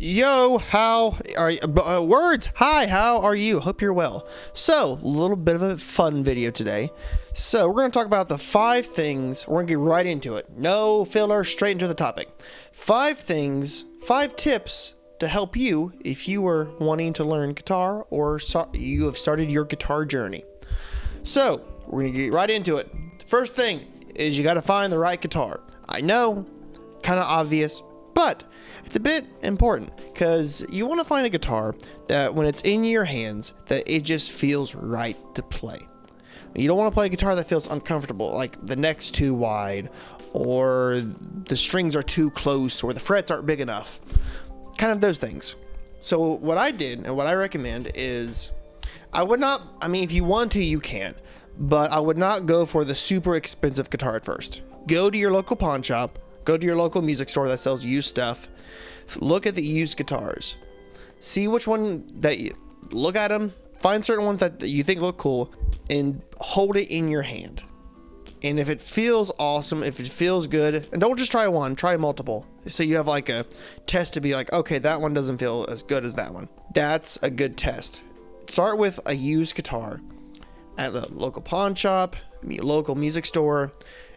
Yo, how are you? Words. Hi, how are you? Hope you're well. So, a little bit of a fun video today. So, we're going to talk about the 5 things. We're going to get right into it. No filler, straight into the topic. 5 things, 5 tips to help you if you are wanting to learn guitar or you have started your guitar journey. So, we're going to get right into it. The first thing is you got to find the right guitar. I know, kind of obvious, but it's a bit important because you want to find a guitar that when it's in your hands that it just feels right to play. You don't want to play a guitar that feels uncomfortable, like the neck's too wide or the strings are too close or the frets aren't big enough. Kind of those things. So what I did and what I recommend is if you want to, you can, but I would not go for the super expensive guitar at first. Go to your local pawn shop. Go to your local music store that sells used stuff. Look at the used guitars. See which one look at them. Find certain ones that you think look cool and hold it in your hand. And if it feels awesome, if it feels good, and don't just try one, try multiple. So you have like a test to be like, okay, that one doesn't feel as good as that one. That's a good test. Start with a used guitar at the local pawn shop, local music store,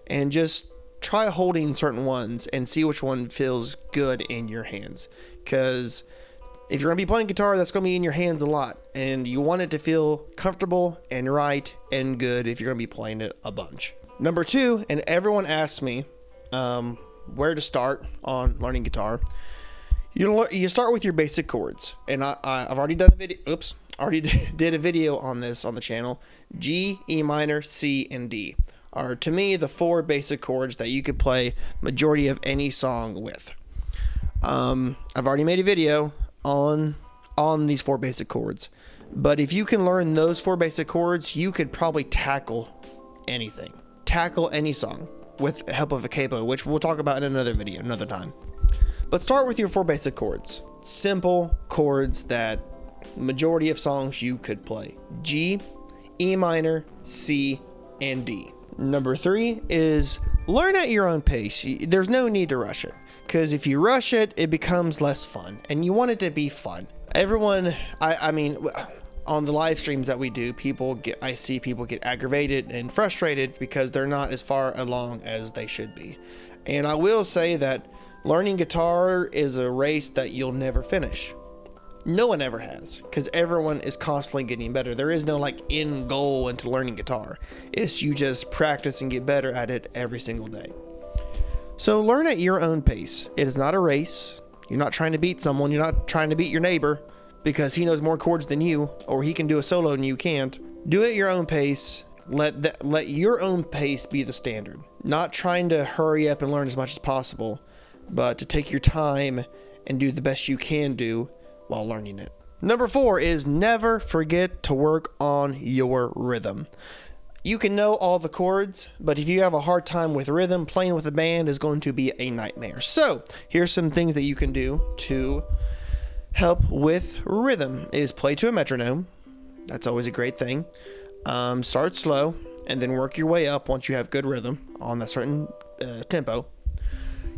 and just try holding certain ones and see which one feels good in your hands. Because if you're going to be playing guitar, that's going to be in your hands a lot. And you want it to feel comfortable and right and good if you're going to be playing it a bunch. Number 2, and everyone asks me where to start on learning guitar. You start with your basic chords. And I've already done a video. Did a video on this on the channel. G, E minor, C, and D are, to me, the 4 basic chords that you could play majority of any song with. I've already made a video on these 4 basic chords, but if you can learn those 4 basic chords, you could probably tackle anything, tackle any song with the help of a capo, which we'll talk about in another video, another time. But start with your 4 basic chords, simple chords that majority of songs you could play: G, E minor, C, and D. Number 3 is learn at your own pace. There's no need to rush it, because if you rush it, it becomes less fun, and you want it to be fun. Everyone, on the live streams that we do, I see people get aggravated and frustrated because they're not as far along as they should be. And I will say that learning guitar is a race that you'll never finish. No one ever has, because everyone is constantly getting better. There is no end goal into learning guitar. It's you just practice and get better at it every single day. So learn at your own pace. It is not a race. You're not trying to beat someone. You're not trying to beat your neighbor because he knows more chords than you, or he can do a solo and you can't. Do it at your own pace. Let your own pace be the standard. Not trying to hurry up and learn as much as possible, but to take your time and do the best you can do while learning it. Number 4 is never forget to work on your rhythm. You can know all the chords, but if you have a hard time with rhythm, playing with a band is going to be a nightmare. So here's some things that you can do to help with rhythm: is play to a metronome. That's always a great thing. Start slow and then work your way up once you have good rhythm on a certain tempo.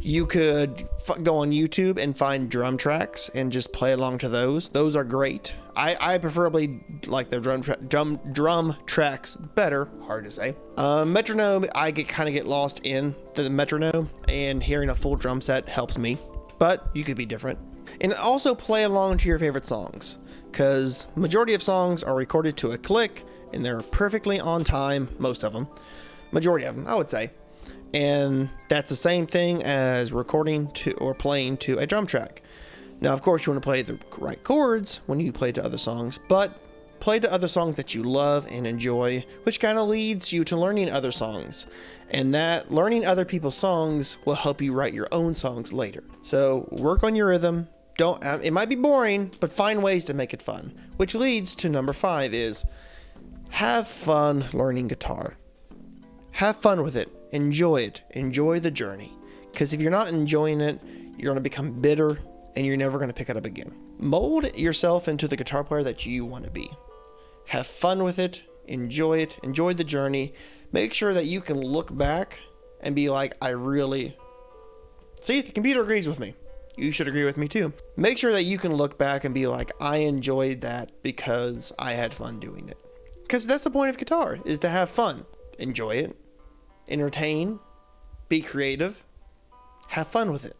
You could go on YouTube and find drum tracks and just play along to those. Those are great. I preferably like the drum tracks better. Hard to say. Metronome, I get lost in the metronome, and hearing a full drum set helps me. But you could be different. And also play along to your favorite songs, because majority of songs are recorded to a click, and they're perfectly on time. Most of them, majority of them, I would say. And that's the same thing as recording to or playing to a drum track. Now, of course, you want to play the right chords when you play to other songs, but play to other songs that you love and enjoy, which kind of leads you to learning other songs. And that learning other people's songs will help you write your own songs later. So work on your rhythm. It might be boring, but find ways to make it fun. Which leads to number 5 is have fun learning guitar. Have fun with it. Enjoy it. Enjoy the journey. Because if you're not enjoying it, you're going to become bitter and you're never going to pick it up again. Mold yourself into the guitar player that you want to be. Have fun with it. Enjoy it. Enjoy the journey. Make sure that you can look back and be like, see, the computer agrees with me. you should agree with me too. Make sure that you can look back and be like, I enjoyed that because I had fun doing it. Because that's the point of guitar, is to have fun. Enjoy it, entertain, be creative, have fun with it.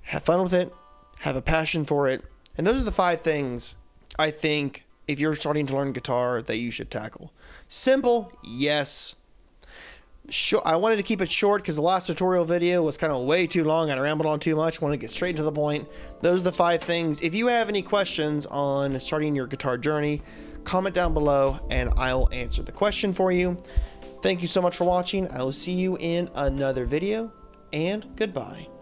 Have fun with it, have a passion for it. And those are the 5 things I think if you're starting to learn guitar that you should tackle. Simple, yes. I wanted to keep it short because the last tutorial video was kind of way too long and I rambled on too much. I want to get straight to the point. Those are the 5 things. If you have any questions on starting your guitar journey, comment down below and I'll answer the question for you. Thank you so much for watching. I will see you in another video, and goodbye.